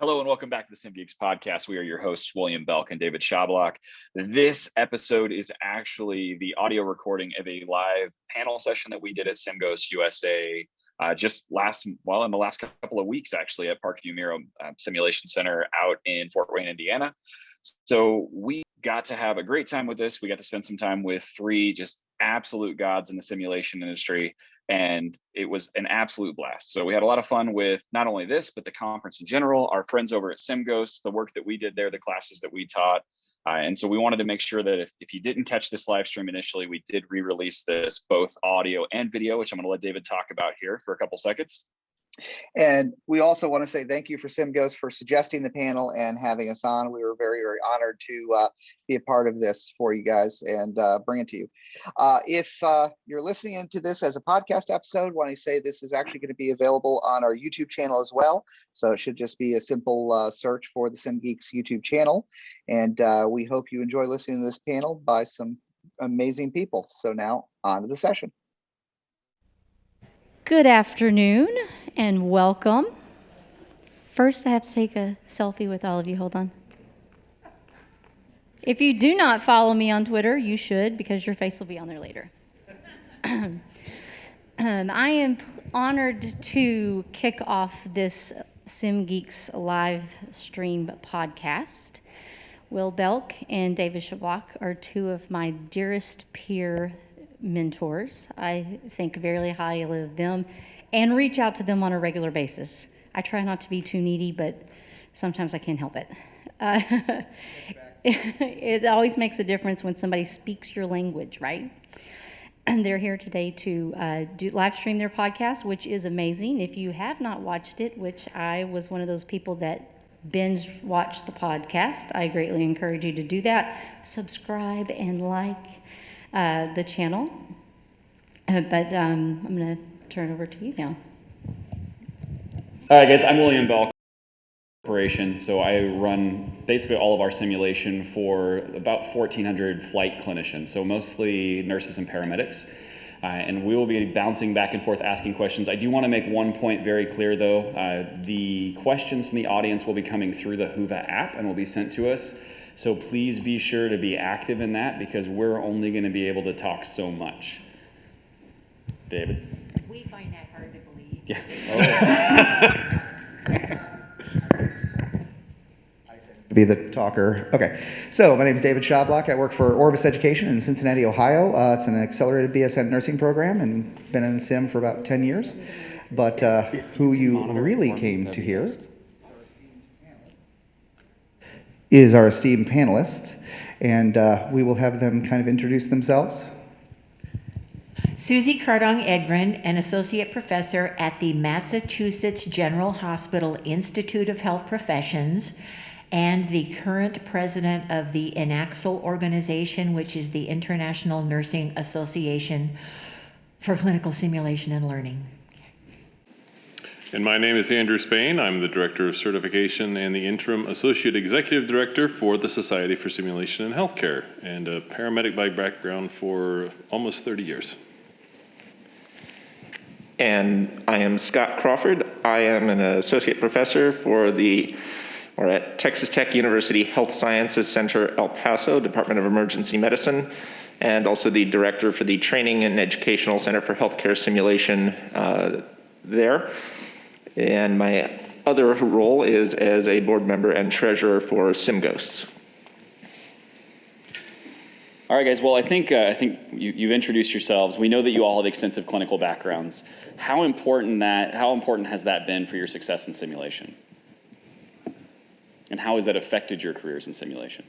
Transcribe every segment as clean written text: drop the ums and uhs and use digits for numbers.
Hello and welcome back to the SimGeeks podcast. We are your hosts, William Belk and David Shablock. This episode is actually the audio recording of a live panel session that we did at SimGhosts USA in the last couple of weeks, actually, at ParkView MIRRO Simulation Center out in Fort Wayne, Indiana. So we got to have a great time with this. We got to spend some time with three just absolute gods in the simulation industry, and it was an absolute blast. So we had a lot of fun with not only this, but the conference in general, our friends over at SimGhosts, the work that we did there, the classes that we taught. And so we wanted to make sure that if you didn't catch this live stream initially, we did re-release this, both audio and video, which I'm going to let David talk about here for a couple seconds. And we also want to say thank you for SimGhosts for suggesting the panel and having us on. We were very, very honored to be a part of this for you guys and bring it to you. If you're listening into this as a podcast episode, want to say this is actually going to be available on our YouTube channel as well. So it should just be a simple search for the SimGeeks YouTube channel. And we hope you enjoy listening to this panel by some amazing people. So now on to the session. Good afternoon and welcome. First, I have to take a selfie with all of you. Hold on. If you do not follow me on Twitter, you should, because your face will be on there later. I am honored to kick off this SimGeeks live stream podcast. Will Belk and David Shablock are two of my dearest peer mentors. I think very highly of them and reach out to them on a regular basis. I try not to be too needy, but sometimes I can't help it. It always makes a difference when somebody speaks your language, right? And they're here today to live stream their podcast, which is amazing. If you have not watched it, which I was one of those people that binge watched the podcast, I greatly encourage you to do that. Subscribe and like the channel, but I'm going to turn it over to you now. All right, guys, I'm William Belk, Corporation. So I run basically all of our simulation for about 1,400 flight clinicians, so mostly nurses and paramedics. And we will be bouncing back and forth asking questions. I do want to make one point very clear, though. The questions from the audience will be coming through the Whova app and will be sent to us. So please be sure to be active in that, because we're only going to be able to talk so much. David? We find that hard to believe. Yeah. I tend to be the talker. Okay, so my name is David Shablock. I work for Orbis Education in Cincinnati, Ohio. It's an accelerated BSN nursing program and been in Sim for about 10 years. But who you really came to hear is our esteemed panelists, and we will have them kind of introduce themselves. Suzan Kardong-Egren, an associate professor at the Massachusetts General Hospital Institute of Health Professions, and the current president of the INAXL organization, which is the International Nursing Association for Clinical Simulation and Learning. And my name is Andrew Spain. I'm the Director of Certification and the Interim Associate Executive Director for the Society for Simulation in Healthcare, and a paramedic by background for almost 30 years. And I am Scott Crawford. I am an Associate Professor at Texas Tech University Health Sciences Center, El Paso, Department of Emergency Medicine, and also the Director for the Training and Educational Center for Healthcare Simulation there. And my other role is as a board member and treasurer for SimGhosts. All right, guys. Well, I think you've introduced yourselves. We know that you all have extensive clinical backgrounds. How important has that been for your success in simulation? And how has that affected your careers in simulation?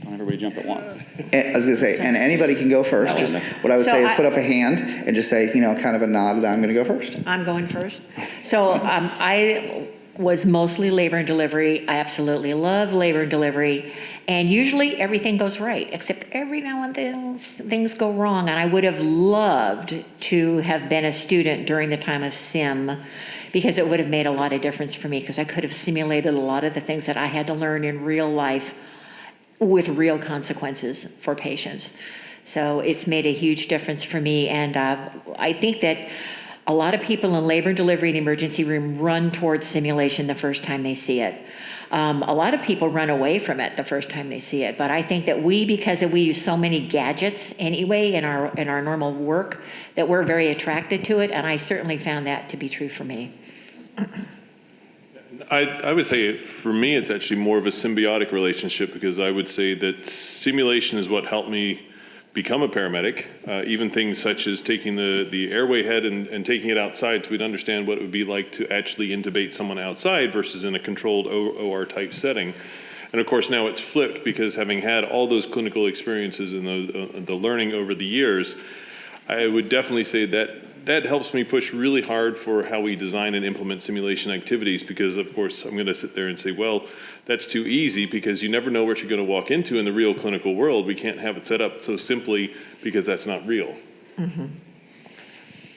Don't everybody jump at once. I was going to say, and anybody can go first. Just what I would say is put up a hand and just say, kind of a nod that I'm going to go first. I'm going first. So I was mostly labor and delivery. I absolutely love labor and delivery. And usually everything goes right, except every now and then things go wrong. And I would have loved to have been a student during the time of Sim, because it would have made a lot of difference for me, because I could have simulated a lot of the things that I had to learn in real life with real consequences for patients. So it's made a huge difference for me. And I think that A lot of people in labor and delivery and emergency room run towards simulation the first time they see it. A lot of people run away from it the first time they see it, but I think that because we use so many gadgets anyway in our normal work, that we're very attracted to it, and I certainly found that to be true for me. I would say for me it's actually more of a symbiotic relationship, because I would say that simulation is what helped me become a paramedic. Even things such as taking the airway head and taking it outside so we'd understand what it would be like to actually intubate someone outside versus in a controlled OR type setting. And of course now it's flipped, because having had all those clinical experiences and the learning over the years, I would definitely say that helps me push really hard for how we design and implement simulation activities, because of course I'm going to sit there and say, well, that's too easy, because you never know what you're going to walk into in the real clinical world. We can't have it set up so simply, because that's not real. Mm-hmm.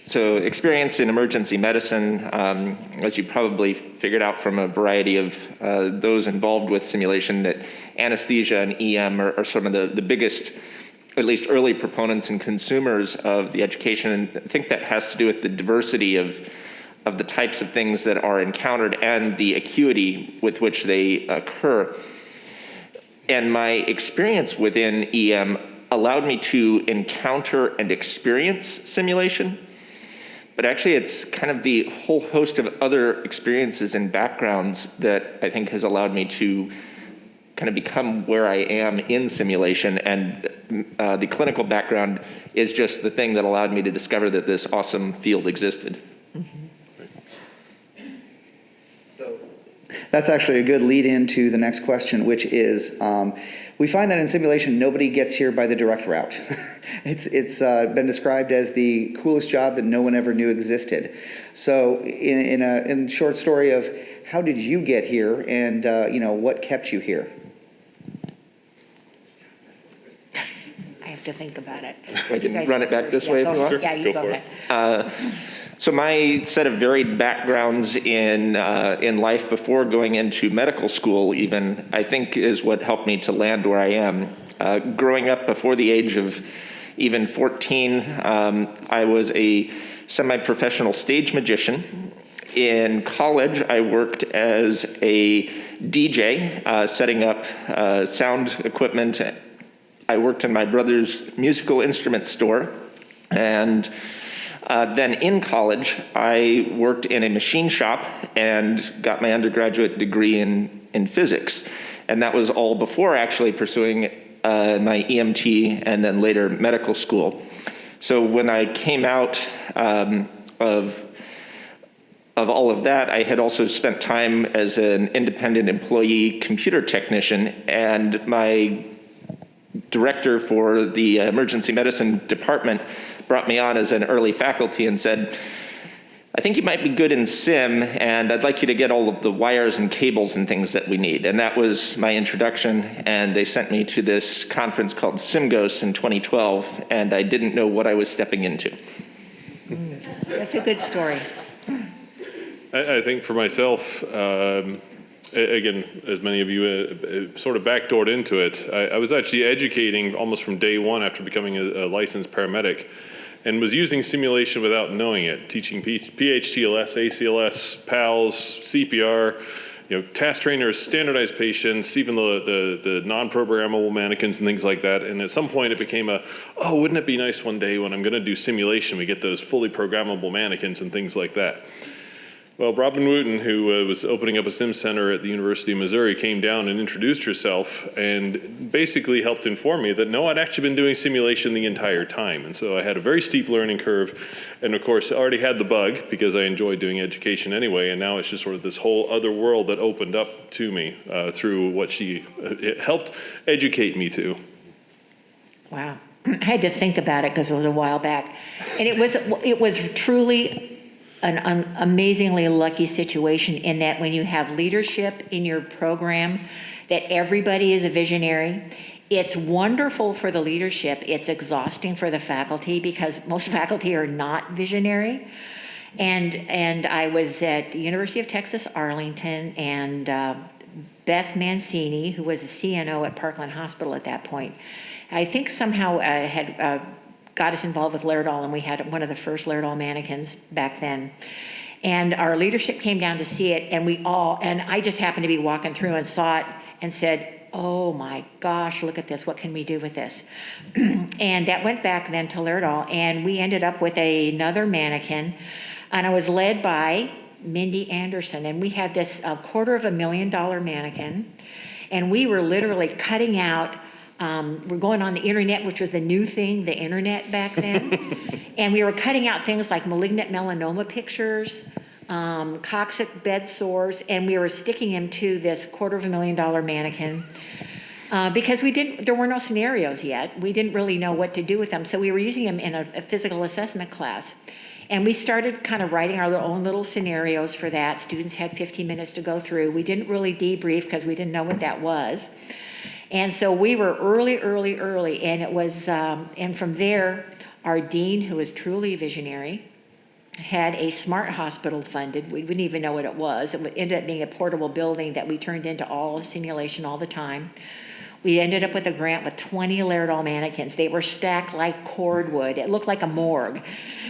So experience in emergency medicine, as you probably figured out from a variety of those involved with simulation, that anesthesia and EM are some of the biggest, at least early proponents and consumers of the education. And I think that has to do with the diversity of the types of things that are encountered and the acuity with which they occur. And my experience within EM allowed me to encounter and experience simulation. But actually, it's kind of the whole host of other experiences and backgrounds that I think has allowed me to kind of become where I am in simulation. And the clinical background is just the thing that allowed me to discover that this awesome field existed. Mm-hmm. So that's actually a good lead into the next question, which is, we find that in simulation, nobody gets here by the direct route. It's been described as the coolest job that no one ever knew existed. So in a short story of how did you get here, and what kept you here? I have to think about it. I can run it back this way if you want. Yeah, you go ahead. So my set of varied backgrounds in life before going into medical school even, I think, is what helped me to land where I am. Growing up before the age of even 14, I was a semi-professional stage magician. In college, I worked as a DJ, setting up sound equipment. I worked in my brother's musical instrument store, and then in college, I worked in a machine shop and got my undergraduate degree in physics. And that was all before actually pursuing my EMT and then later medical school. So when I came out of all of that, I had also spent time as an independent employee computer technician, and my director for the emergency medicine department brought me on as an early faculty and said, I think you might be good in sim, and I'd like you to get all of the wires and cables and things that we need. And that was my introduction, and they sent me to this conference called SimGhosts in 2012, and I didn't know what I was stepping into. That's a good story. I think for myself, again, as many of you sort of backdoored into it, I was actually educating almost from day one after becoming a licensed paramedic, and was using simulation without knowing it, teaching PHTLS, ACLS, PALS, CPR, task trainers, standardized patients, even the non-programmable mannequins and things like that. And at some point it became wouldn't it be nice one day when I'm gonna do simulation, we get those fully programmable mannequins and things like that. Well, Robin Wooten, who was opening up a sim center at the University of Missouri, came down and introduced herself and basically helped inform me that no, I'd actually been doing simulation the entire time. And so I had a very steep learning curve. And of course, I already had the bug because I enjoyed doing education anyway. And now it's just sort of this whole other world that opened up to me through what she helped educate me to. Wow. I had to think about it because it was a while back. And it was truly an amazingly lucky situation in that when you have leadership in your program, that everybody is a visionary. It's wonderful for the leadership. It's exhausting for the faculty because most faculty are not visionary. And I was at the University of Texas, Arlington, and Beth Mancini, who was a CNO at Parkland Hospital at that point, I think somehow had got us involved with Laerdal, and we had one of the first Laerdal mannequins back then. And our leadership came down to see it, and I just happened to be walking through and saw it and said, oh my gosh, look at this, what can we do with this? And that went back then to Laerdal, and we ended up with another mannequin, and I was led by Mindy Anderson, and we had this $250,000 mannequin, and we were literally cutting out, we're going on the internet, which was the new thing, the internet back then, and we were cutting out things like malignant melanoma pictures, coccyx bed sores, and we were sticking them to this $250,000 mannequin because there were no scenarios yet. We didn't really know what to do with them, so we were using them in a physical assessment class. And we started kind of writing our own little scenarios for that. Students had 15 minutes to go through. We didn't really debrief because we didn't know what that was. And so we were early, and it was, and from there, our dean, who was truly a visionary, had a smart hospital funded. We wouldn't even know what it was. It ended up being a portable building that we turned into all simulation all the time. We ended up with a grant with 20 Laerdal mannequins. They were stacked like cordwood. It looked like a morgue.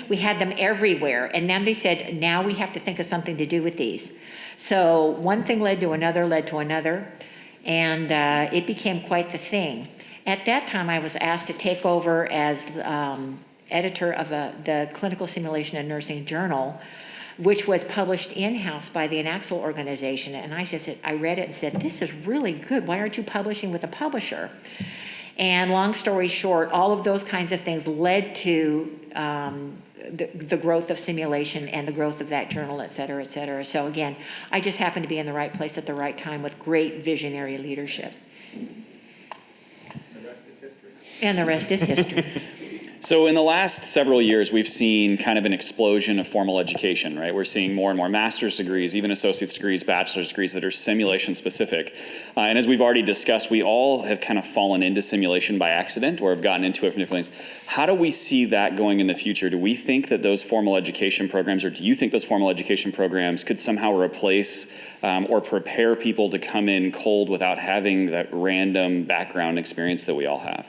We had them everywhere. And then they said, now we have to think of something to do with these. So one thing led to another, and it became quite the thing. At that time, I was asked to take over as editor of the Clinical Simulation and Nursing Journal, which was published in-house by the Anaxel organization. And I read it and said, this is really good. Why aren't you publishing with a publisher? And long story short, all of those kinds of things led to the growth of simulation and the growth of that journal, et cetera, et cetera. So again, I just happened to be in the right place at the right time with great visionary leadership. The rest is history. And the rest is history. So in the last several years, we've seen kind of an explosion of formal education, right? We're seeing more and more master's degrees, even associate's degrees, bachelor's degrees that are simulation specific. And as we've already discussed, we all have kind of fallen into simulation by accident or have gotten into it from different things. How do we see that going in the future? Do we think that those formal education programs, or do you think those formal education programs could somehow replace or prepare people to come in cold without having that random background experience that we all have?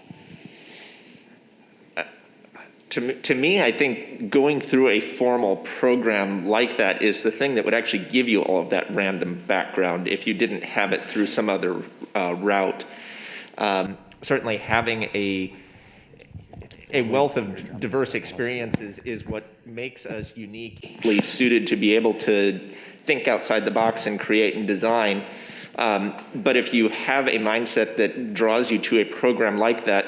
To me, I think going through a formal program like that is the thing that would actually give you all of that random background if you didn't have it through some other route. Certainly having a wealth of diverse experiences is what makes us uniquely suited to be able to think outside the box and create and design. But if you have a mindset that draws you to a program like that,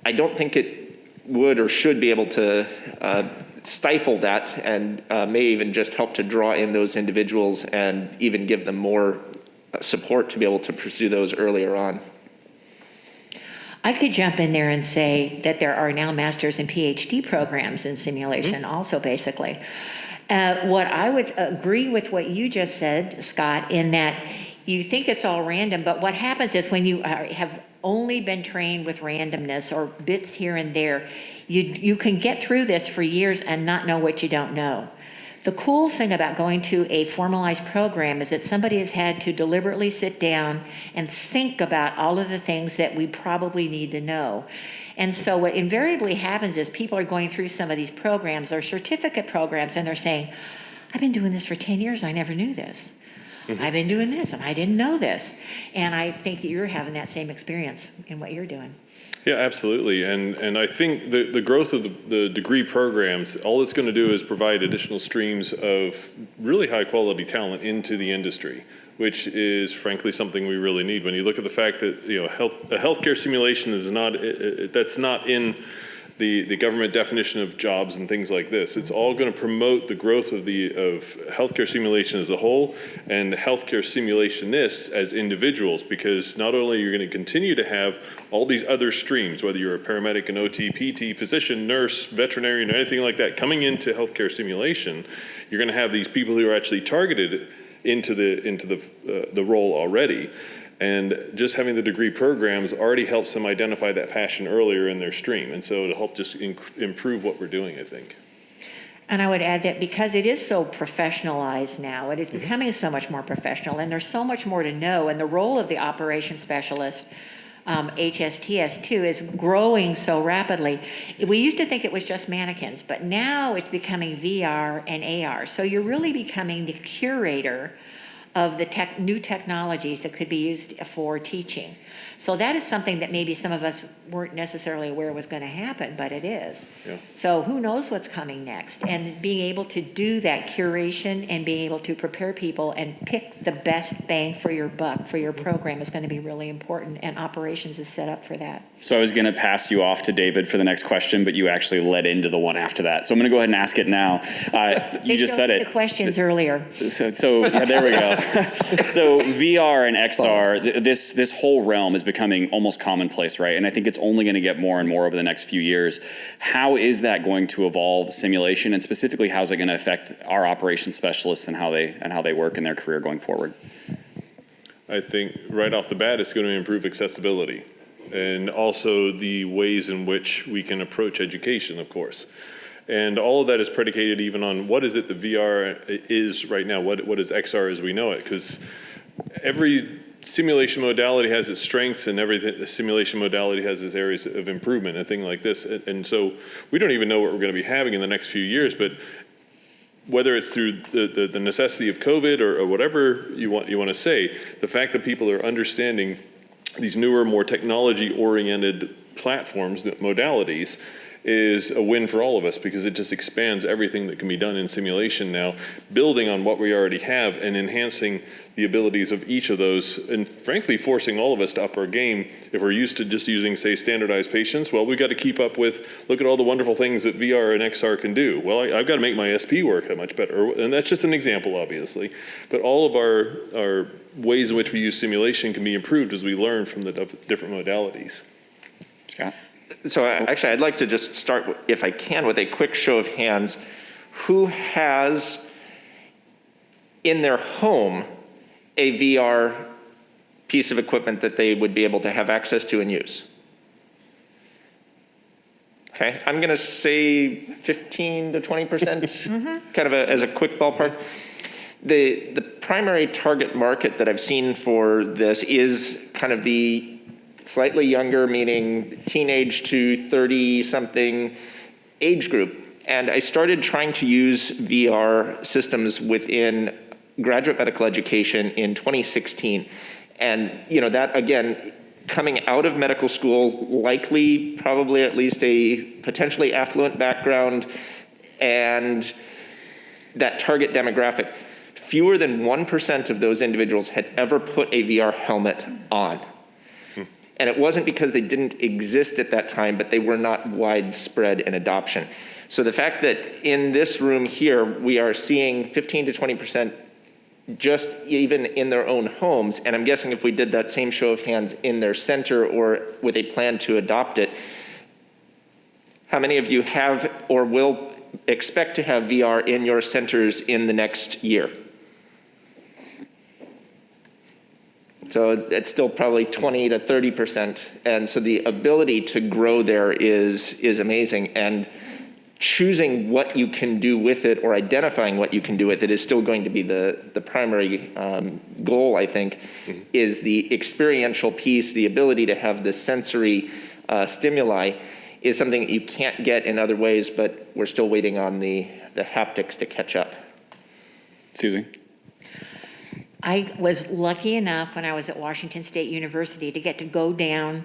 I don't think it would or should be able to stifle that, and may even just help to draw in those individuals and even give them more support to be able to pursue those earlier on. I could jump in there and say that there are now master's and PhD programs in simulation also, basically. What I would agree with what you just said, Scott, in that you think it's all random, but what happens is when you have only been trained with randomness or bits here and there, you can get through this for years and not know what you don't know. The cool thing about going to a formalized program is that somebody has had to deliberately sit down and think about all of the things that we probably need to know. And so what invariably happens is people are going through some of these programs or certificate programs and they're saying, I've been doing this for 10 years, I never knew this. I've been doing this and I didn't know this. And I think that you're having that same experience in what you're doing. Yeah, absolutely. And I think the growth of the degree programs, all it's going to do is provide additional streams of really high quality talent into the industry, which is frankly something we really need. When you look at the fact that, you know, a healthcare simulation is not, that's not in the government definition of jobs and things like this. It's all going to promote the growth of healthcare simulation as a whole and healthcare simulationists as individuals, because not only you're going to continue to have all these other streams, whether you're a paramedic, an OT, PT, physician, nurse, veterinarian, or anything like that, coming into healthcare simulation, you're going to have these people who are actually targeted into the role already. And just having the degree programs already helps them identify that passion earlier in their stream. And so it'll help just improve what we're doing, I think. And I would add that because it is so professionalized now, it is becoming so much more professional, and there's so much more to know. And the role of the operations specialist HSTS2 is growing so rapidly. We used to think it was just mannequins, but now it's becoming VR and AR. So you're really becoming the curator of the new technologies that could be used for teaching. So that is something that maybe some of us weren't necessarily aware was going to happen, but it is. Yeah. So who knows what's coming next? And being able to do that curation and being able to prepare people and pick the best bang for your buck for your program is going to be really important, and operations is set up for that. So I was going to pass you off to David for the next question, but you actually led into the one after that. So I'm going to go ahead and ask it now. You just said it. The questions earlier. So yeah, there we go. So VR and XR, this whole realm is becoming almost commonplace, right? And I think it's only going to get more and more over the next few years. How is that going to evolve simulation, and specifically, how's it going to affect our operations specialists and how they work in their career going forward? I think right off the bat, it's going to improve accessibility and also the ways in which we can approach education, of course. And all of that is predicated even on what is it that VR is right now, what is XR as we know it, because every simulation modality has its strengths, and every simulation modality has its areas of improvement, a thing like this. And so we don't even know what we're going to be having in the next few years, but whether it's through the necessity of COVID or whatever you want to say, the fact that people are understanding these newer, more technology-oriented platforms, modalities, is a win for all of us, because it just expands everything that can be done in simulation now, building on what we already have and enhancing the abilities of each of those, and frankly forcing all of us to up our game. If we're used to just using, say, standardized patients, well, we've got to keep up with, look at all the wonderful things that VR and XR can do. Well, I've got to make my SP work that much better, and that's just an example, obviously. But all of our ways in which we use simulation can be improved as we learn from the different modalities. Scott? So actually, I'd like to just start, if I can, with a quick show of hands. Who has in their home a VR piece of equipment that they would be able to have access to and use? Okay, I'm going to say 15 to 20%, kind of as a quick ballpark. The primary target market that I've seen for this is kind of the slightly younger, meaning teenage to 30-something age group. And I started trying to use VR systems within graduate medical education in 2016. And that, again, coming out of medical school, likely probably at least a potentially affluent background, and that target demographic, fewer than 1% of those individuals had ever put a VR helmet on. And it wasn't because they didn't exist at that time, but they were not widespread in adoption. So the fact that in this room here, we are seeing 15 to 20% just even in their own homes, and I'm guessing if we did that same show of hands in their center or with a plan to adopt it, how many of you have or will expect to have VR in your centers in the next year? So it's still probably 20 to 30%. And so the ability to grow there is amazing. And choosing what you can do with it or identifying what you can do with it is still going to be the primary goal, I think, is the experiential piece. The ability to have the sensory stimuli is something that you can't get in other ways, but we're still waiting on the haptics to catch up. Susie? I was lucky enough when I was at Washington State University to get to go down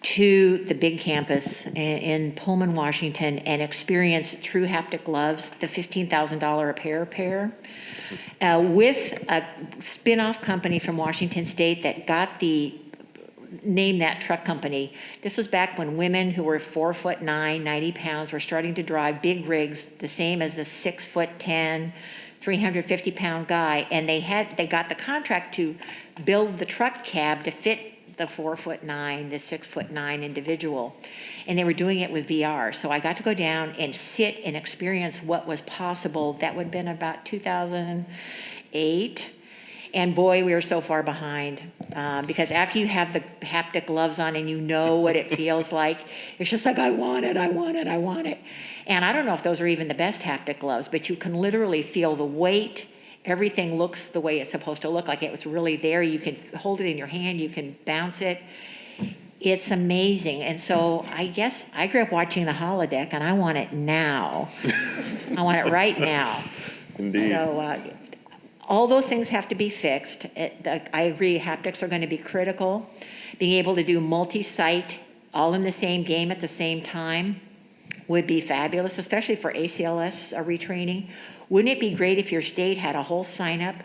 to the big campus in Pullman, Washington, and experience true haptic gloves, the $15,000 a pair, with a spin-off company from Washington State that got the name that truck company. This was back when women who were 4'9", 90 pounds were starting to drive big rigs, the same as the 6'10", 350-pound guy, and they got the contract to build the truck cab to fit the 4'9", the 6'9" individual, and they were doing it with VR. So I got to go down and sit and experience what was possible. That would have been about 2008, and boy, we were so far behind, because after you have the haptic gloves on and you know what it feels like, it's just like, I want it. And I don't know if those are even the best haptic gloves, but you can literally feel the weight. Everything looks the way it's supposed to look, like it was really there. You can hold it in your hand, you can bounce it. It's amazing. And so I guess I grew up watching the holodeck, and I want it now. I want it right now. Indeed. So all those things have to be fixed. I agree, haptics are going to be critical. Being able to do multi-site, all in the same game at the same time, would be fabulous, especially for ACLS retraining. Wouldn't it be great if your state had a whole sign-up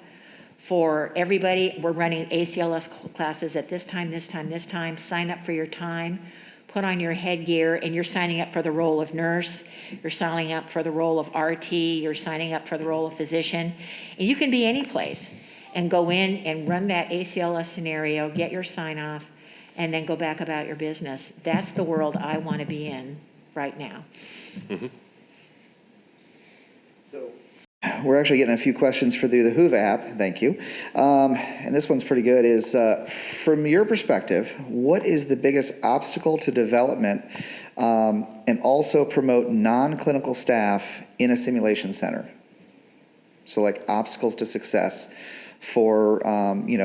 for everybody? We're running ACLS classes at this time, this time, this time. Sign up for your time, put on your headgear, and you're signing up for the role of nurse, you're signing up for the role of RT, you're signing up for the role of physician. And you can be any place and go in and run that ACLS scenario, get your sign off, and then go back about your business. That's the world I want to be in right now. Mm-hmm. So we're actually getting a few questions through the Whova app. Thank you. And this one's pretty good. Is from your perspective, what is the biggest obstacle to development and also promote non-clinical staff in a simulation center? So like obstacles to success for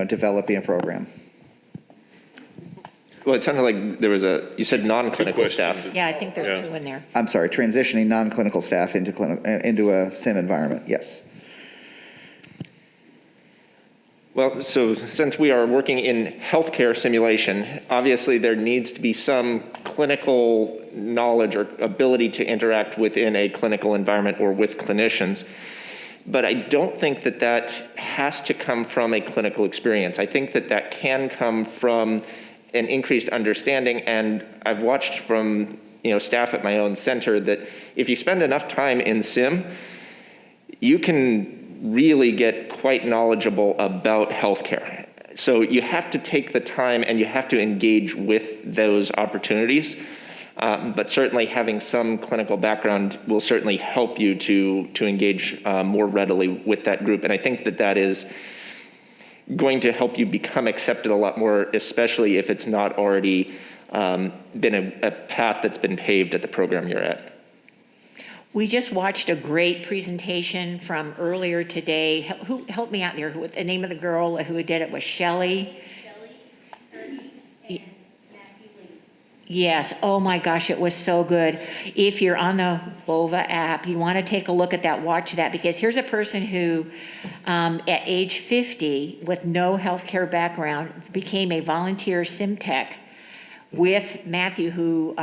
developing a program. Well, it sounded like there was you said non-clinical staff. Yeah, I think there's two in there. I'm sorry, transitioning non-clinical staff into a sim environment. Yes. Well, so since we are working in healthcare simulation, obviously there needs to be some clinical knowledge or ability to interact within a clinical environment or with clinicians. But I don't think that that has to come from a clinical experience. I think that that can come from an increased understanding, and I've watched from staff at my own center that if you spend enough time in sim, you can really get quite knowledgeable about healthcare. So you have to take the time and you have to engage with those opportunities. But certainly having some clinical background will certainly help you to engage more readily with that group. And I think that that is going to help you become accepted a lot more, especially if it's not already been a path that's been paved at the program you're at. We just watched a great presentation from earlier today. Who helped me out there? The name of the girl who did it was Shelley. Yes. Oh my gosh, it was so good. If you're on the Whova app, you want to take a look at that, watch that, because here's a person who, at age 50, with no healthcare background, became a volunteer sim tech with Matthew, who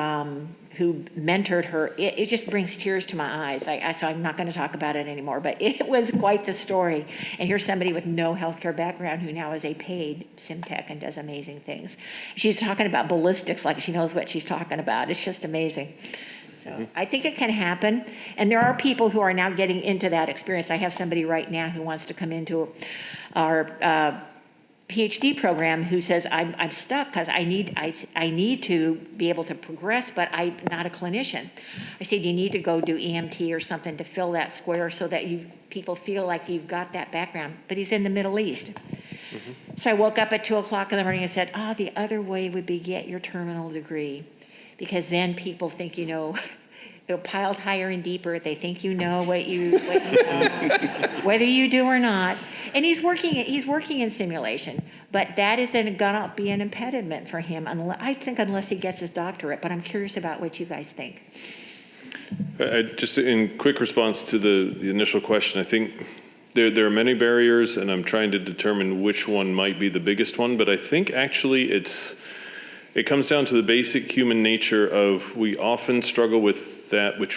mentored her. It just brings tears to my eyes. So I'm not going to talk about it anymore, but it was quite the story. And here's somebody with no healthcare background who now is a paid sim tech and does amazing things. She's talking about ballistics like she knows what she's talking about. It's just amazing. So I think it can happen. And there are people who are now getting into that experience. I have somebody right now who wants to come into our PhD program who says, I'm stuck because I need to be able to progress, but I'm not a clinician. I said, you need to go do EMT or something to fill that square so that people feel like you've got that background. But he's in the Middle East. Mm-hmm. So I woke up at 2:00 in the morning and said, the other way would be get your terminal degree, because then people think they're piled higher and deeper. They think you know what you know, whether you do or not. And he's working in simulation, but that isn't gonna be an impediment for him, unless he gets his doctorate. But I'm curious about what you guys think. Just in quick response to the initial question, I think there are many barriers, and I'm trying to determine which one might be the biggest one. But I think actually it comes down to the basic human nature of we often struggle with that with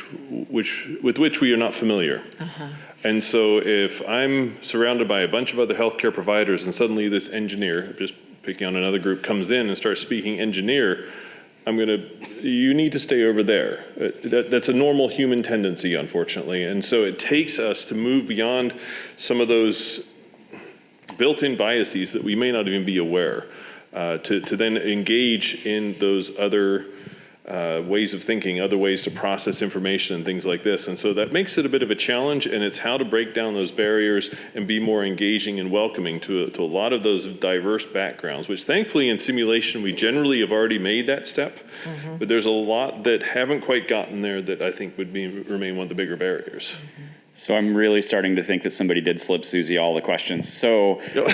which we are not familiar. Uh-huh. And so if I'm surrounded by a bunch of other healthcare providers and suddenly this engineer, just picking on another group, comes in and starts speaking engineer, you need to stay over there. That's a normal human tendency, unfortunately. And so it takes us to move beyond some of those built-in biases that we may not even be aware, to then engage in those other ways of thinking, other ways to process information and things like this. And so that makes it a bit of a challenge, and it's how to break down those barriers and be more engaging and welcoming to a lot of those diverse backgrounds, which thankfully in simulation we generally have already made that step. Mm-hmm. But there's a lot that haven't quite gotten there that I think would remain one of the bigger barriers. Mm-hmm. So I'm really starting to think that somebody did slip Susie all the questions. So you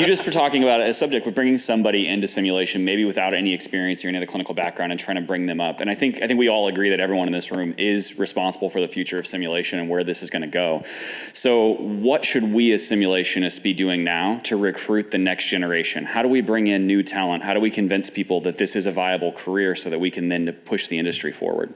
just were talking about a subject with bringing somebody into simulation, maybe without any experience or any other clinical background, and trying to bring them up. And I think we all agree that everyone in this room is responsible for the future of simulation and where this is going to go. So what should we as simulationists be doing now to recruit the next generation? How do we bring in new talent? How do we convince people that this is a viable career so that we can then push the industry forward?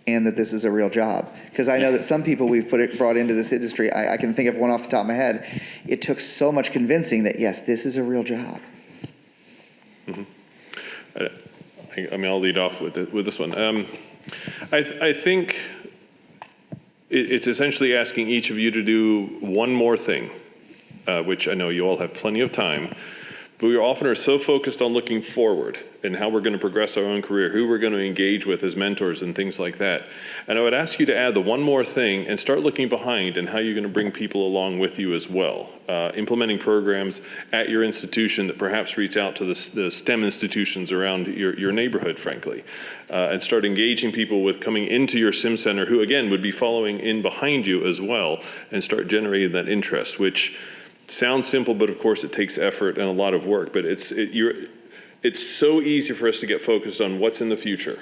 And that this is a real job. Because I know that some people we've brought into this industry, I can think of one off the top of my head, it took so much convincing that, yes, this is a real job. Mm-hmm. I mean, I'll lead off with this one. I think it's essentially asking each of you to do one more thing, which I know you all have plenty of time, but we often are so focused on looking forward and how we're going to progress our own career, who we're going to engage with as mentors and things like that. And I would ask you to add the one more thing and start looking behind and how you're going to bring people along with you as well. Implementing programs at your institution that perhaps reach out to the STEM institutions around your neighborhood, frankly. And start engaging people with coming into your sim center who, again, would be following in behind you as well, and start generating that interest, which sounds simple, but of course it takes effort and a lot of work. But it's so easy for us to get focused on what's in the future.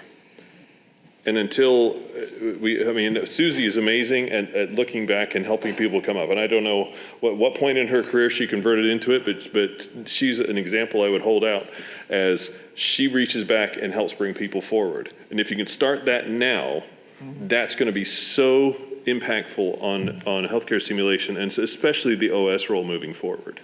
And until Susie is amazing at looking back and helping people come up. And I don't know what point in her career she converted into it, but she's an example I would hold out as she reaches back and helps bring people forward. And if you can start that now, that's going to be so impactful on healthcare simulation, and especially the OS role moving forward.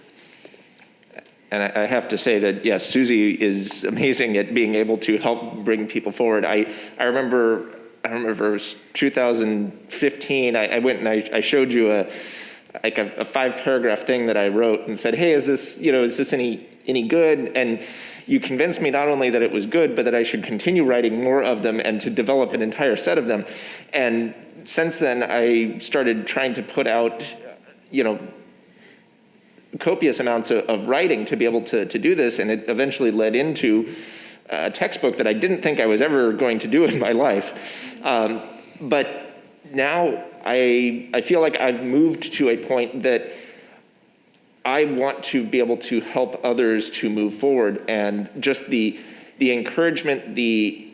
And I have to say that, yes, Susie is amazing at being able to help bring people forward. I remember it was 2015, I went and I showed you a 5-paragraph thing that I wrote and said, hey, is this any good? And you convinced me not only that it was good, but that I should continue writing more of them and to develop an entire set of them. And since then, I started trying to put out, copious amounts of writing to be able to do this, and it eventually led into a textbook that I didn't think I was ever going to do in my life. But now I feel like I've moved to a point that I want to be able to help others to move forward, and just the encouragement, the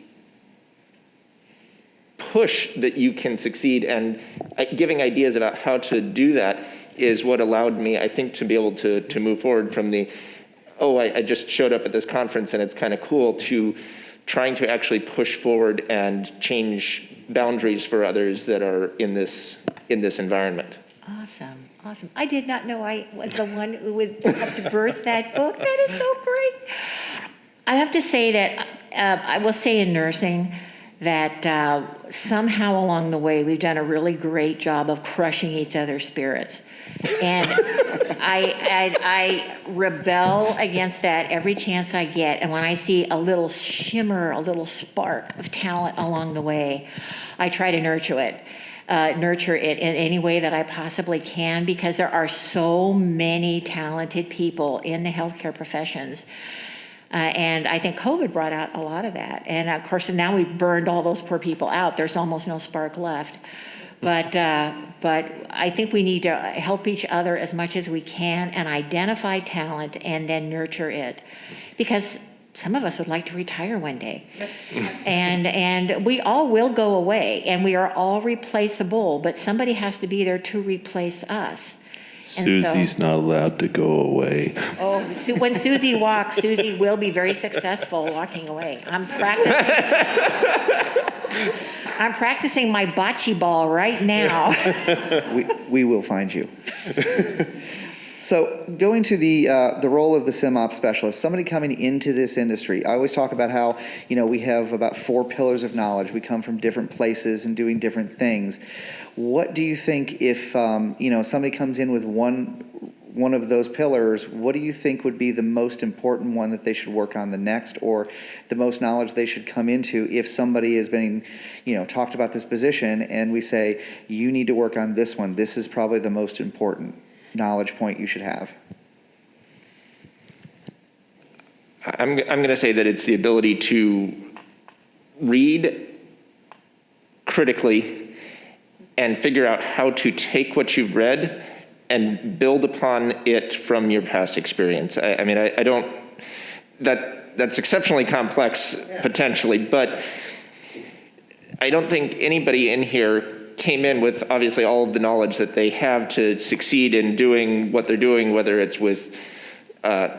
push that you can succeed, and giving ideas about how to do that is what allowed me, I think, to be able to move forward from I just showed up at this conference and it's kind of cool, to trying to actually push forward and change boundaries for others that are in this environment. Awesome. I did not know I was the one who would have to birth that book. That is so great. I have to say that I will say in nursing that somehow along the way we've done a really great job of crushing each other's spirits. And I rebel against that every chance I get. And when I see a little shimmer, a little spark of talent along the way, I try to nurture it in any way that I possibly can, because there are so many talented people in the healthcare professions. And I think COVID brought out a lot of that. And of course, now we've burned all those poor people out. There's almost no spark left. But I think we need to help each other as much as we can and identify talent and then nurture it. Because some of us would like to retire one day. And we all will go away, and we are all replaceable, but somebody has to be there to replace us. Susie's not allowed to go away. Oh, when Susie walks, Susie will be very successful walking away. I'm practicing my bocce ball right now. We will find you. So going to the role of the SimOps specialist, somebody coming into this industry, I always talk about how, we have about 4 pillars of knowledge. We come from different places and doing different things. What do you think if, somebody comes in with one of those pillars, what do you think would be the most important one that they should work on the next, or the most knowledge they should come into if somebody has been, talked about this position and we say, you need to work on this one. This is probably the most important knowledge point you should have? I'm going to say that it's the ability to read critically and figure out how to take what you've read and build upon it from your past experience. I mean, I don't, that's exceptionally complex potentially, but I don't think anybody in here came in with obviously all of the knowledge that they have to succeed in doing what they're doing, whether it's with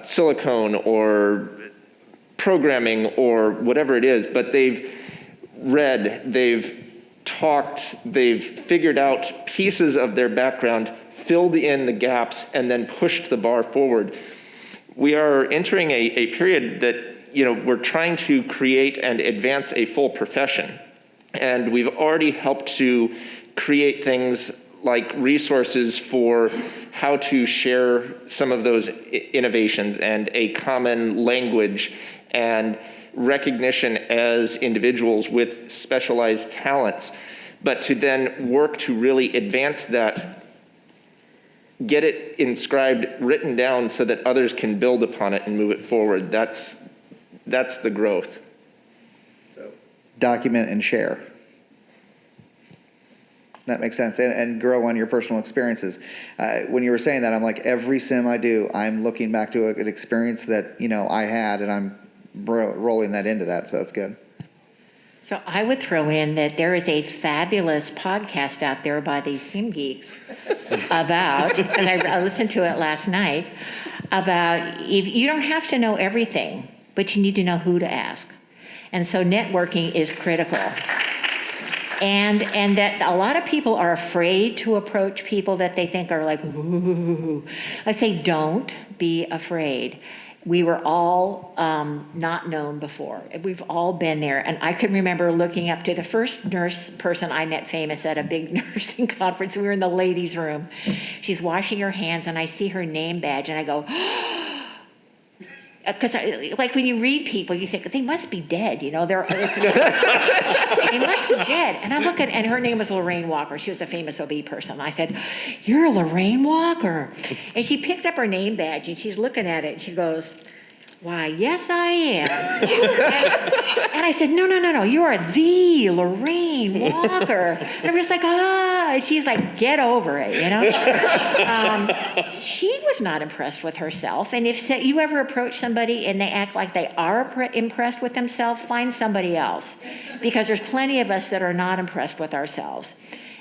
silicone or programming or whatever it is, but they've read, they've talked, they've figured out pieces of their background, filled in the gaps, and then pushed the bar forward. We are entering a period that, we're trying to create and advance a full profession. And we've already helped to create things like resources for how to share some of those innovations and a common language and recognition as individuals with specialized talents. But to then work to really advance that, get it inscribed, written down so that others can build upon it and move it forward. That's the growth. So document and share. That makes sense, and grow on your personal experiences. When you were saying that, I'm like, every sim I do, I'm looking back to an experience that I had, and I'm rolling that into that, so that's good. So I would throw in that there is a fabulous podcast out there by the SimGeeks about, and I listened to it last night, about if you don't have to know everything, but you need to know who to ask. And so networking is critical. And that a lot of people are afraid to approach people that they think are like, ooh. I say, don't be afraid. We were all not known before. We've all been there. And I could remember looking up to the first nurse person I met famous at a big nursing conference. We were in the ladies' room. She's washing her hands, and I see her name badge, and I go, because like when you read people, you think they must be dead, they must be dead. And I look at, and her name was Lorraine Walker. She was a famous OB person. I said, "You're Lorraine Walker," and she picked up her name badge and she's looking at it and she goes, "Why, yes, I am." And I said, no, you are the Lorraine Walker. And I'm just like, and she's like, get over it, She was not impressed with herself. And if you ever approach somebody and they act like they are impressed with themselves, find somebody else. Because there's plenty of us that are not impressed with ourselves.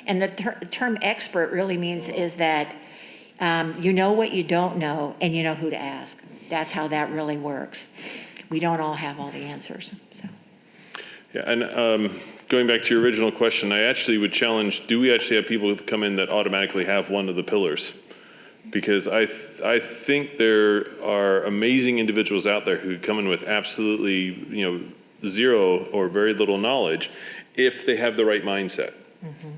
And the term expert really means is that you know what you don't know and you know who to ask. That's how that really works. We don't all have all the answers. So. Yeah, and going back to your original question, I actually would challenge, do we actually have people come in that automatically have one of the pillars? Because I think there are amazing individuals out there who come in with absolutely, zero or very little knowledge if they have the right mindset. Mm-hmm.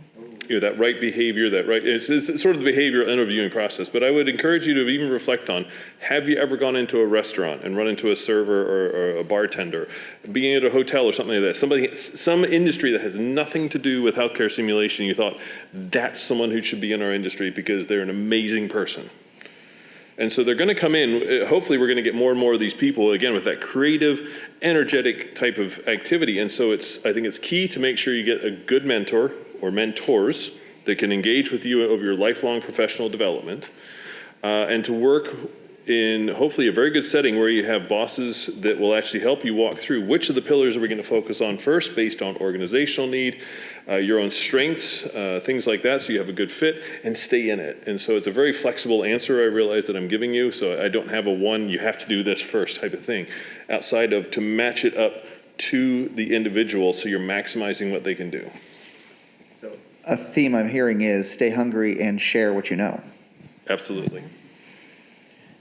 That right behavior, it's sort of the behavioral interviewing process. But I would encourage you to even reflect on, have you ever gone into a restaurant and run into a server or a bartender, being at a hotel or something like that, some industry that has nothing to do with healthcare simulation, you thought, that's someone who should be in our industry because they're an amazing person. And so they're going to come in, hopefully we're going to get more and more of these people, again, with that creative, energetic type of activity. And so I think it's key to make sure you get a good mentor or mentors that can engage with you over your lifelong professional development, and to work in hopefully a very good setting where you have bosses that will actually help you walk through which of the pillars are we going to focus on first based on organizational need, your own strengths, things like that, so you have a good fit and stay in it. And so it's a very flexible answer I realize that I'm giving you, so I don't have a one, you have to do this first type of thing, outside of to match it up to the individual so you're maximizing what they can do. A theme I'm hearing is stay hungry and share what you know. Absolutely.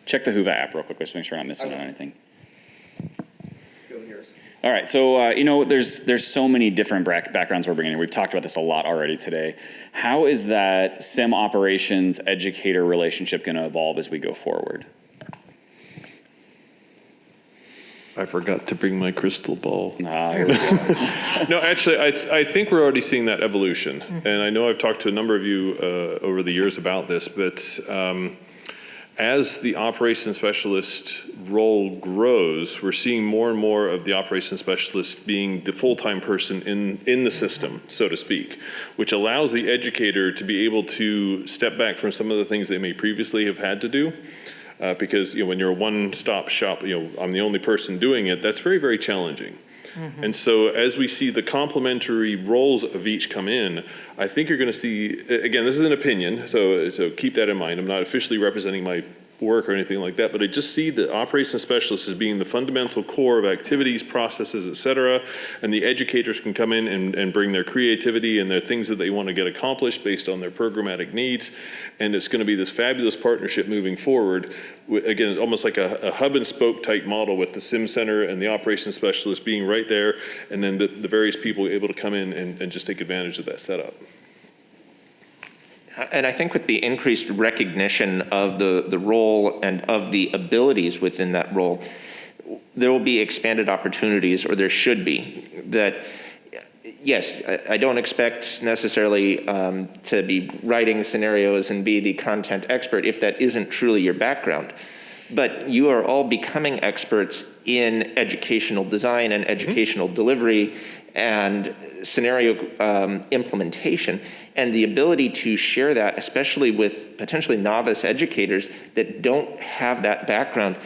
Check the Whova app real quick, just to make sure I'm not missing on anything. Go yours. All right, so there's so many different backgrounds we're bringing in. We've talked about this a lot already today. How is that sim operations educator relationship going to evolve as we go forward? I forgot to bring my crystal ball. Here we go. No, actually, I think we're already seeing that evolution. And I know I've talked to a number of you over the years about this, but as the operations specialist role grows, we're seeing more and more of the operations specialist being the full-time person in the system, so to speak, which allows the educator to be able to step back from some of the things they may previously have had to do. Because when you're a one-stop shop, I'm the only person doing it, that's very, very challenging. Mm-hmm. And so as we see the complementary roles of each come in, I think you're going to see, again, this is an opinion, so keep that in mind. I'm not officially representing my work or anything like that, but I just see the operations specialist as being the fundamental core of activities, processes, et cetera, and the educators can come in and bring their creativity and their things that they want to get accomplished based on their programmatic needs, and it's going to be this fabulous partnership moving forward. Again, almost like a hub and spoke type model with the Sim Center and the operations specialist being right there, and then the various people able to come in and just take advantage of that setup. And I think with the increased recognition of the role and of the abilities within that role, there will be expanded opportunities, or there should be, that, yes, I don't expect necessarily to be writing scenarios and be the content expert if that isn't truly your background. But you are all becoming experts in educational design and educational delivery and scenario implementation, and the ability to share that, especially with potentially novice educators that don't have that background.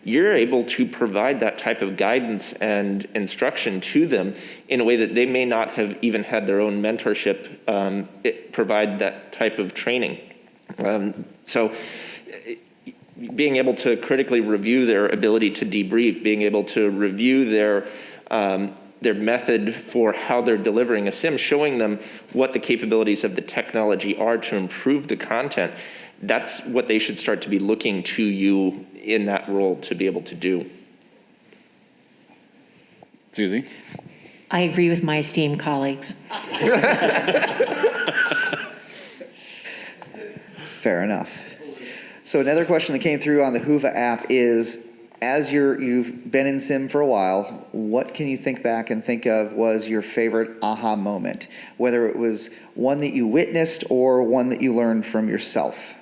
You're able to provide that type of guidance and instruction to them in a way that they may not have even had their own mentorship provide that type of training. So being able to critically review their ability to debrief, being able to review their method for how they're delivering a sim, showing them what the capabilities of the technology are to improve the content, that's what they should start to be looking to you in that role to be able to do. Susie? I agree with my esteemed colleagues. Fair enough. So another question that came through on the Whova app is, as you've been in Sim for a while, what can you think back and think of was your favorite aha moment? Whether it was one that you witnessed or one that you learned from yourself.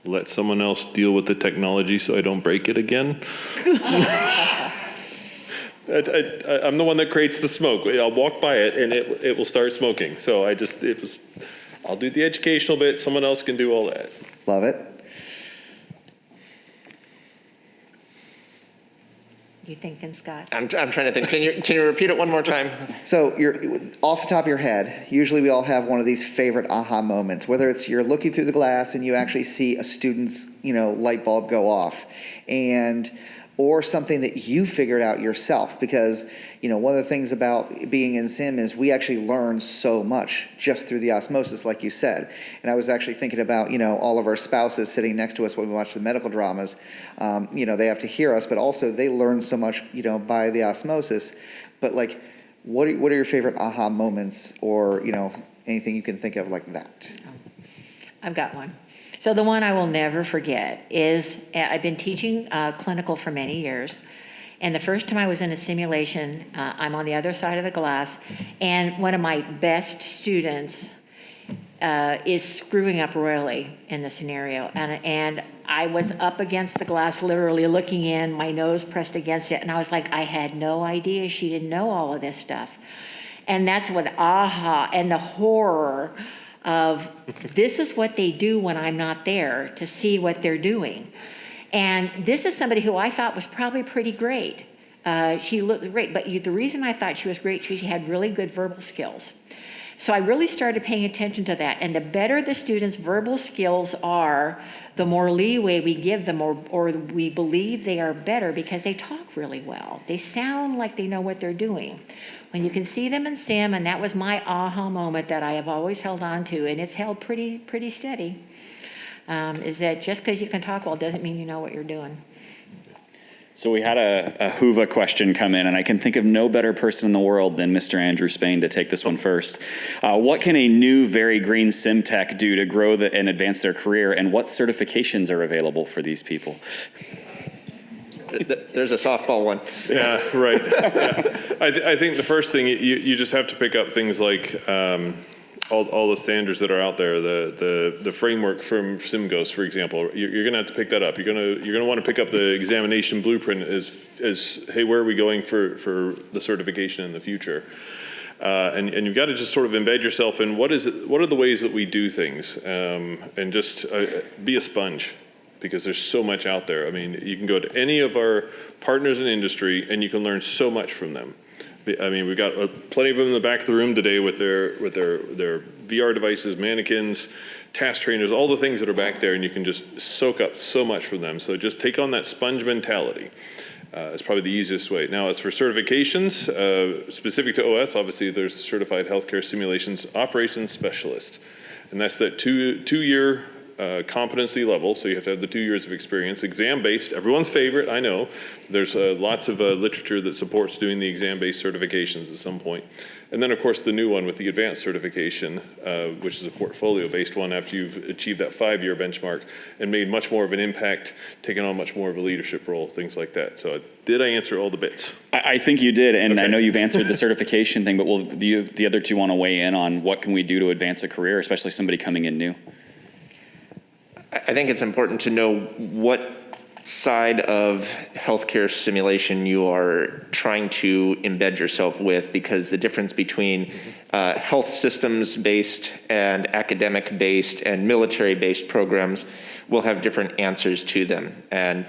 Let someone else deal with the technology so I don't break it again. I'm the one that creates the smoke. I'll walk by it and it will start smoking. So I'll do the educational bit. Someone else can do all that. Love it. You thinking, Scott? I'm trying to think. Can you repeat it one more time? So you're off the top of your head, usually we all have one of these favorite aha moments, whether it's you're looking through the glass and you actually see a student's, light bulb go off, or something that you figured out yourself, because one of the things about being in Sim is we actually learn so much just through the osmosis, like you said. And I was actually thinking about all of our spouses sitting next to us when we watch the medical dramas. They have to hear us, but also they learn so much by the osmosis. But like, what are your favorite aha moments, or anything you can think of like that? I've got one. So the one I will never forget is, I've been teaching clinical for many years, and the first time I was in a simulation, I'm on the other side of the glass, and one of my best students is screwing up royally in the scenario, and I was up against the glass, literally looking in, my nose pressed against it, and I was like, I had no idea she didn't know all of this stuff. And that's what aha, and the horror of this is what they do when I'm not there, to see what they're doing. And this is somebody who I thought was probably pretty great. She looked great, but the reason I thought she was great, she had really good verbal skills. So I really started paying attention to that. And the better the students' verbal skills are, the more leeway we give them, or we believe they are better because they talk really well. They sound like they know what they're doing. When you can see them in Sim, and that was my aha moment that I have always held on to, and it's held pretty steady, is that just because you can talk well doesn't mean you know what you're doing. So we had a Whova question come in, and I can think of no better person in the world than Mr. Andrew Spain to take this one first. What can a new, very green sim tech do to grow and advance their career, and what certifications are available for these people? There's a softball one. Yeah, right. Yeah. I think the first thing, you just have to pick up things like all the standards that are out there, the framework from SimGhosts, for example, you're going to have to pick that up. You're going to want to pick up the examination blueprint as hey, where are we going for the certification in the future? And you've got to just sort of embed yourself in what are the ways that we do things, and just be a sponge, because there's so much out there. I mean, you can go to any of our partners in industry and you can learn so much from them. I mean, we've got plenty of them in the back of the room today with their VR devices, mannequins, task trainers, all the things that are back there, and you can just soak up so much from them. So just take on that sponge mentality. It's probably the easiest way. Now, as for certifications, specific to OS, obviously there's Certified Healthcare Simulations Operations Specialist. And that's that two-year competency level, so you have to have the 2 years of experience. Exam-based, everyone's favorite, I know. There's lots of literature that supports doing the exam-based certifications at some point. And then, of course, the new one with the advanced certification, which is a portfolio-based one after you've achieved that 5-year benchmark and made much more of an impact, taken on much more of a leadership role, things like that. So did I answer all the bits? I think you did, and okay. I know you've answered the certification thing, but will the other two want to weigh in on what can we do to advance a career, especially somebody coming in new? I think it's important to know what side of healthcare simulation you are trying to embed yourself with, because the difference between health systems based and academic based and military based programs will have different answers to them. And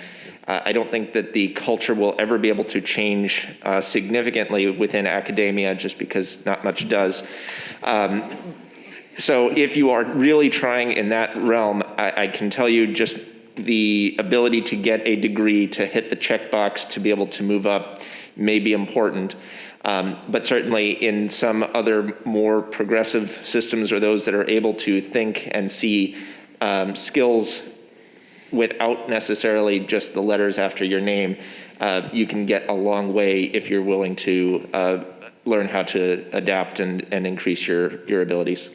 I don't think that the culture will ever be able to change significantly within academia, just because not much does. So if you are really trying in that realm, I can tell you just the ability to get a degree, to hit the checkbox, to be able to move up may be important. But certainly in some other more progressive systems, or those that are able to think and see skills without necessarily just the letters after your name, you can get a long way if you're willing to learn how to adapt and increase your abilities.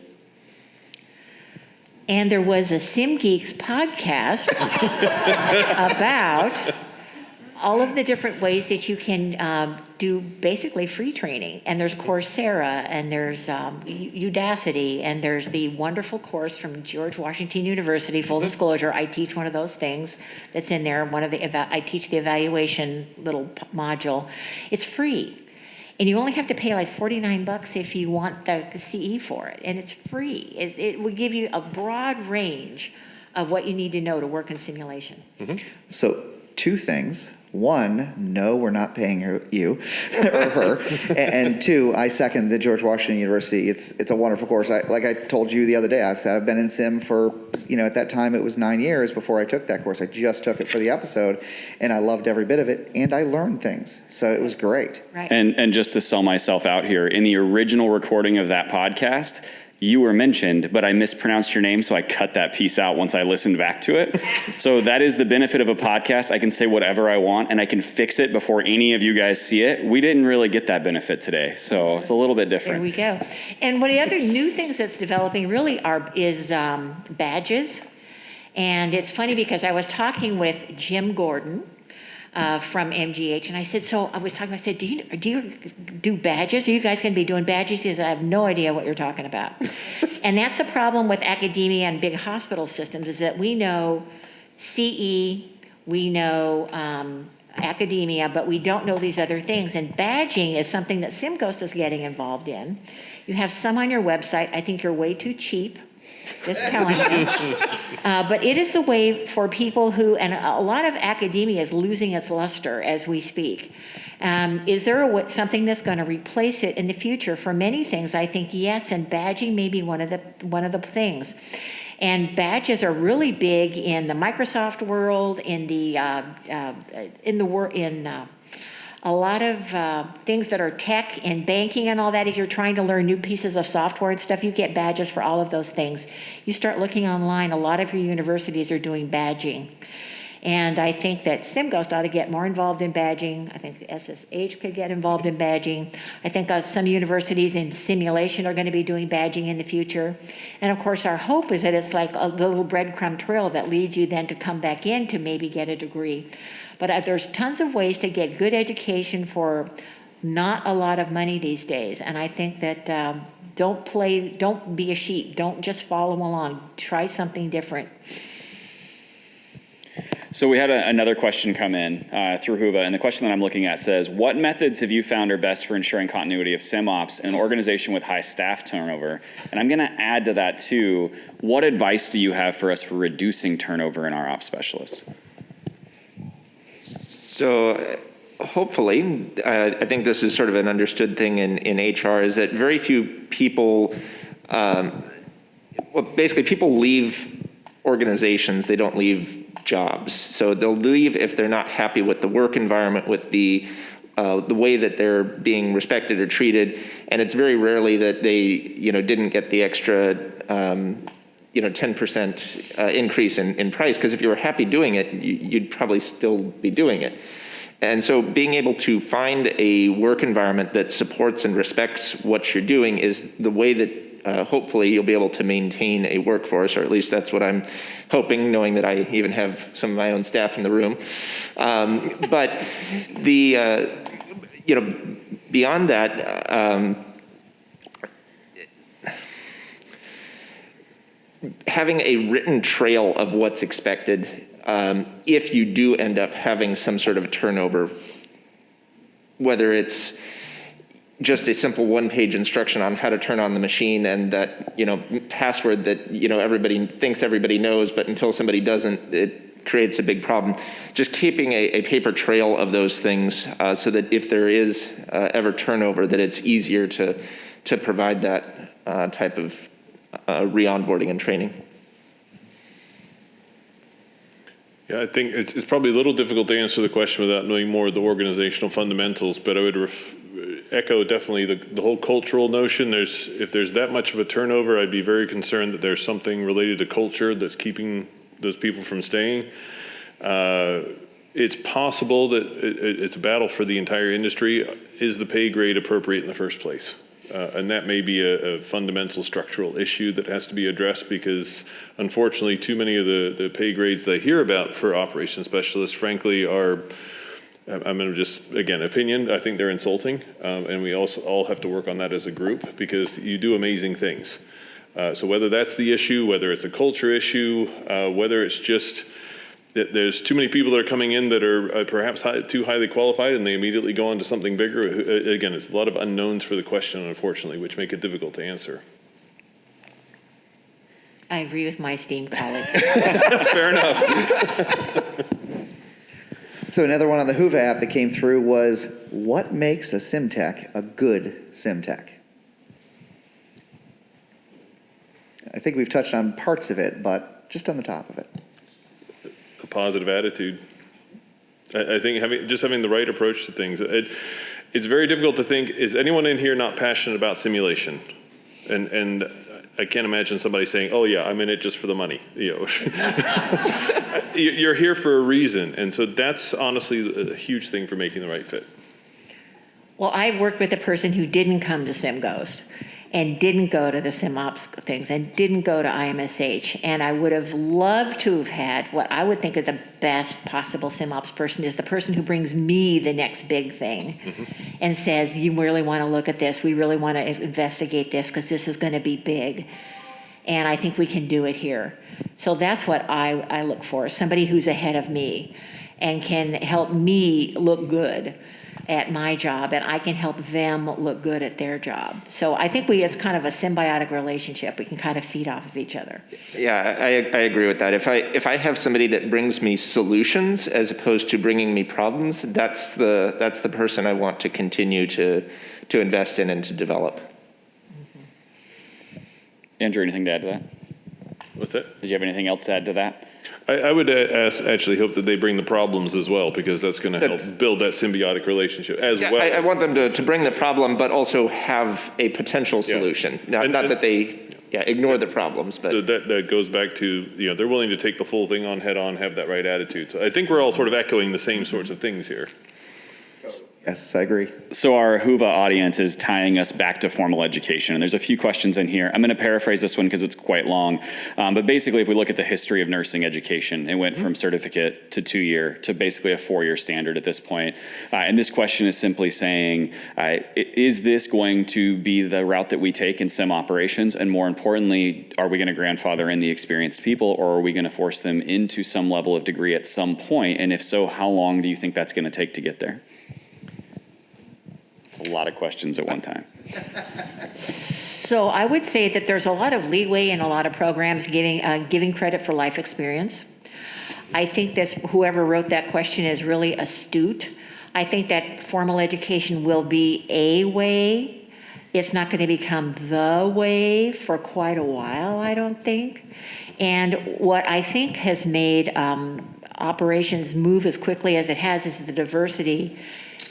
And there was a SimGeeks podcast about all of the different ways that you can do basically free training. And there's Coursera, and there's Udacity, and there's the wonderful course from George Washington University, full disclosure, I teach one of those things that's in there. I teach the evaluation little module. It's free. And you only have to pay like $49 if you want the CE for it. And it's free. It will give you a broad range of what you need to know to work in simulation. Mm-hmm. So 2 things. 1, no, we're not paying you or her. And 2, I second the George Washington University. It's a wonderful course. Like I told you the other day, I've been in sim for, at that time it was 9 years before I took that course. I just took it for the episode, and I loved every bit of it, and I learned things. So it was great. Right. And just to sell myself out here, in the original recording of that podcast, you were mentioned, but I mispronounced your name, so I cut that piece out once I listened back to it. So that is the benefit of a podcast. I can say whatever I want, and I can fix it before any of you guys see it. We didn't really get that benefit today, so it's a little bit different. There we go. And one of the other new things that's developing really is badges. And it's funny because I was talking with Jim Gordon, from MGH, and I said, I said, do you do badges? Are you guys going to be doing badges? He said, I have no idea what you're talking about. And that's the problem with academia and big hospital systems, is that we know CE, we know academia, but we don't know these other things. And badging is something that SimGhosts is getting involved in. You have some on your website. I think you're way too cheap. Just telling you. But it is the way for people who, and a lot of academia is losing its luster as we speak. Is there something that's going to replace it in the future? For many things, I think yes, and badging may be one of the things. And badges are really big in the Microsoft world, in a lot of things that are tech and banking and all that. If you're trying to learn new pieces of software and stuff, you get badges for all of those things. You start looking online, a lot of your universities are doing badging. And I think that SimGhosts ought to get more involved in badging. I think SSH could get involved in badging. I think some universities in simulation are going to be doing badging in the future. And of course, our hope is that it's like a little breadcrumb trail that leads you then to come back in to maybe get a degree. But there's tons of ways to get good education for not a lot of money these days. And I think that Don't be a sheep. Don't just follow along. Try something different. So we had another question come in through Huva, and the question that I'm looking at says, what methods have you found are best for ensuring continuity of SimOps in an organization with high staff turnover? And I'm going to add to that too, what advice do you have for us for reducing turnover in our ops specialists? So hopefully, I think this is sort of an understood thing in HR, is that very few people, basically people leave organizations, they don't leave jobs. So they'll leave if they're not happy with the work environment, with the way that they're being respected or treated, and it's very rarely that they didn't get the extra 10% increase in price, because if you were happy doing it, you'd probably still be doing it. And so being able to find a work environment that supports and respects what you're doing is the way that hopefully you'll be able to maintain a workforce, or at least that's what I'm hoping, knowing that I even have some of my own staff in the room. But beyond that, having a written trail of what's expected, if you do end up having some sort of turnover, whether it's just a simple one-page instruction on how to turn on the machine and that password that everybody thinks everybody knows, but until somebody doesn't, it creates a big problem. Just keeping a paper trail of those things, so that if there is ever turnover, that it's easier to provide that type of re-onboarding and training. Yeah, I think it's probably a little difficult to answer the question without knowing more of the organizational fundamentals, but I would echo definitely the whole cultural notion. If there's that much of a turnover, I'd be very concerned that there's something related to culture that's keeping those people from staying. It's possible that it's a battle for the entire industry. Is the pay grade appropriate in the first place? And that may be a fundamental structural issue that has to be addressed, because unfortunately too many of the pay grades that I hear about for operations specialists, frankly, are, I'm going to just, again, opinion, I think they're insulting. And we also all have to work on that as a group, because you do amazing things. So whether that's the issue, whether it's a culture issue, whether it's just that there's too many people that are coming in that are perhaps too highly qualified and they immediately go on to something bigger. Again, it's a lot of unknowns for the question, unfortunately, which make it difficult to answer. I agree with my esteemed colleagues. Fair enough. So another one on the Huva app that came through was, what makes a SimTech a good SimTech? I think we've touched on parts of it, but just on the top of it. A positive attitude. I think having the right approach to things. It's very difficult to think, is anyone in here not passionate about simulation? And I can't imagine somebody saying, oh yeah, I'm in it just for the money. You're here for a reason. And so that's honestly a huge thing for making the right fit. Well, I worked with a person who didn't come to SimGhosts and didn't go to the SimOps things and didn't go to IMSH. And I would have loved to have had what I would think of the best possible SimOps person is the person who brings me the next big thing and says, you really want to look at this. We really want to investigate this because this is going to be big. And I think we can do it here. So that's what I look for, somebody who's ahead of me and can help me look good at my job, and I can help them look good at their job. So I think it's kind of a symbiotic relationship. We can kind of feed off of each other. Yeah, I agree with that. If I have somebody that brings me solutions as opposed to bringing me problems, that's the person I want to continue to invest in and to develop. Andrew, anything to add to that? What's that? Did you have anything else to add to that? I would actually hope that they bring the problems as well, because that's going to help build that symbiotic relationship as well. I want them to bring the problem, but also have a potential solution. Yeah. Not that they ignore the problems, but so that goes back to, they're willing to take the full thing on head on, have that right attitude. So I think we're all sort of echoing the same sorts of things here. Yes, I agree. So our Whova audience is tying us back to formal education, and there's a few questions in here. I'm going to paraphrase this one because it's quite long, but basically if we look at the history of nursing education, it went from certificate to 2-year to basically a 4-year standard at this point. And this question is simply saying, is this going to be the route that we take in sim operations? And more importantly, are we going to grandfather in the experienced people, or are we going to force them into some level of degree at some point? And if so, how long do you think that's going to take to get there? It's a lot of questions at one time. So I would say that there's a lot of leeway in a lot of programs giving credit for life experience. I think that whoever wrote that question is really astute. I think that formal education will be a way. It's not going to become the way for quite a while, I don't think. And what I think has made operations move as quickly as it has is the diversity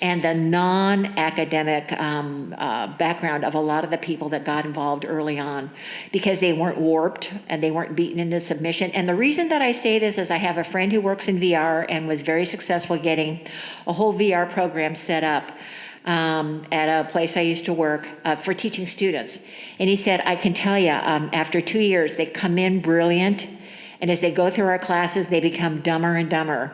and the non-academic background of a lot of the people that got involved early on, because they weren't warped and they weren't beaten into submission. And the reason that I say this is I have a friend who works in VR and was very successful getting a whole VR program set up at a place I used to work for teaching students. And he said, I can tell you, after 2 years, they come in brilliant, and as they go through our classes, they become dumber and dumber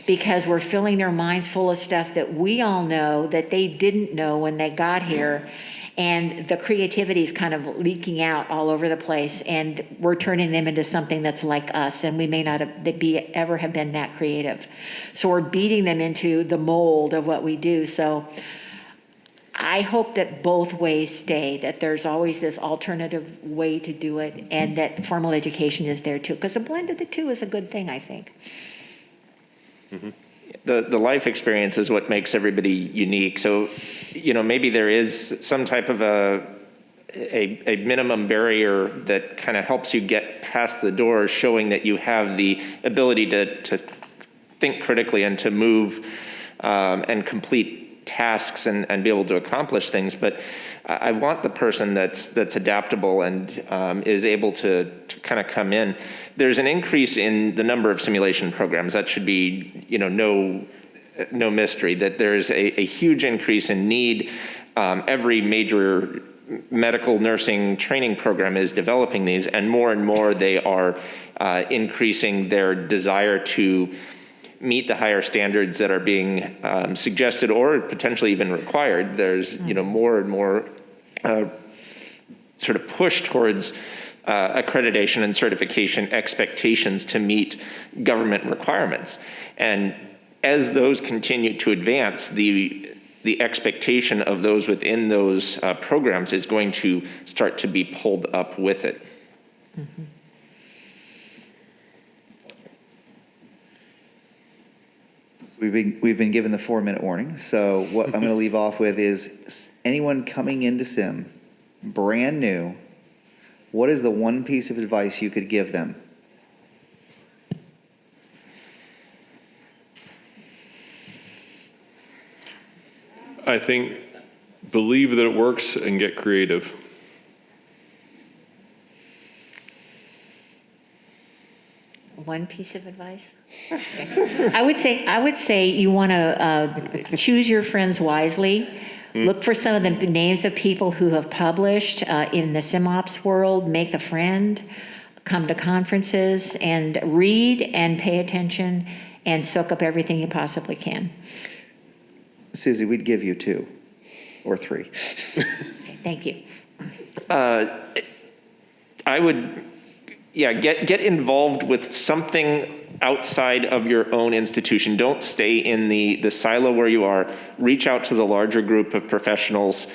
because we're filling their minds full of stuff that we all know that they didn't know when they got here. And the creativity is kind of leaking out all over the place, and we're turning them into something that's like us, and we may not ever have been that creative. So we're beating them into the mold of what we do. So I hope that both ways stay, that there's always this alternative way to do it, and that formal education is there too, because a blend of the two is a good thing, I think. Mm-hmm. The life experience is what makes everybody unique. So, maybe there is some type of a minimum barrier that kind of helps you get past the door, showing that you have the ability to think critically and to move and complete tasks and be able to accomplish things. But I want the person that's adaptable and is able to kind of come in. There's an increase in the number of simulation programs. That should be no mystery that there's a huge increase in need. Every major medical nursing training program is developing these, and more they are increasing their desire to meet the higher standards that are being suggested or potentially even required. There's more and more sort of push towards accreditation and certification expectations to meet government requirements. And as those continue to advance, the expectation of those within those programs is going to start to be pulled up with it. Mm-hmm. We've been given the 4-minute warning. So what I'm going to leave off with is anyone coming into sim, brand new, what is the one piece of advice you could give them? I think believe that it works and get creative. One piece of advice? Okay. I would say you want to choose your friends wisely. Look for some of the names of people who have published in the SimOps world. Make a friend. Come to conferences and read and pay attention and soak up everything you possibly can. Susie, we'd give you 2 or 3. Okay, thank you. I would, get involved with something outside of your own institution. Don't stay in the silo where you are. Reach out to the larger group of professionals.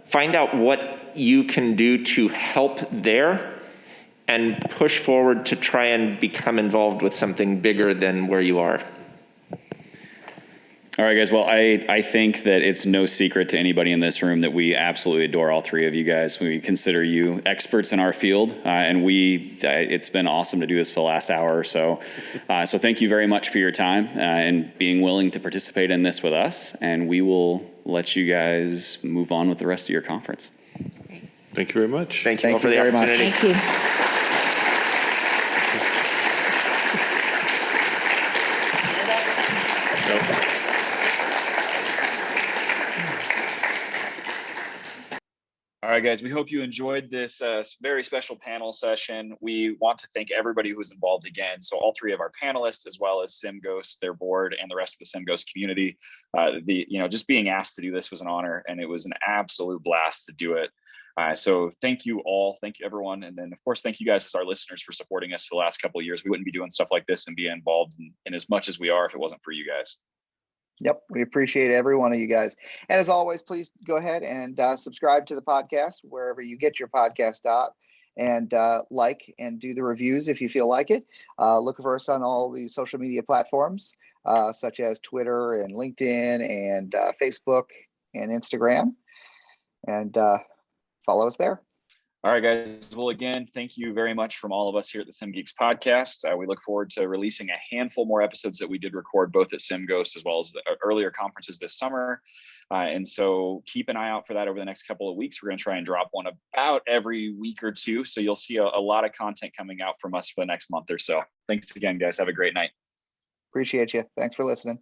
Find out what you can do to help there and push forward to try and become involved with something bigger than where you are. All right, guys. Well, I think that it's no secret to anybody in this room that we absolutely adore all 3 of you guys. We consider you experts in our field, and it's been awesome to do this for the last hour or so. So thank you very much for your time and being willing to participate in this with us, and we will let you guys move on with the rest of your conference. Thank you very much. Thank you all for the opportunity. Thank you. All right, guys, we hope you enjoyed this very special panel session. We want to thank everybody who was involved again. So all three of our panelists, as well as SimGhosts, their board, and the rest of the SimGhosts community. Just being asked to do this was an honor, and it was an absolute blast to do it. So thank you all. Thank you, everyone. And then, of course, thank you guys as our listeners for supporting us for the last couple of years. We wouldn't be doing stuff like this and be involved in as much as we are if it wasn't for you guys. Yep, we appreciate every one of you guys. And as always, please go ahead and subscribe to the podcast wherever you get your podcast and like and do the reviews if you feel like it. Look for us on all the social media platforms, such as Twitter and LinkedIn and Facebook and Instagram, and follow us there. All right, guys. Well, again, thank you very much from all of us here at the SimGeeks podcast. We look forward to releasing a handful more episodes that we did record both at SimGhosts as well as the earlier conferences this summer. And so keep an eye out for that over the next couple of weeks. We're going to try and drop one about every week or two. So you'll see a lot of content coming out from us for the next month or so. Thanks again, guys. Have a great night. Appreciate you. Thanks for listening.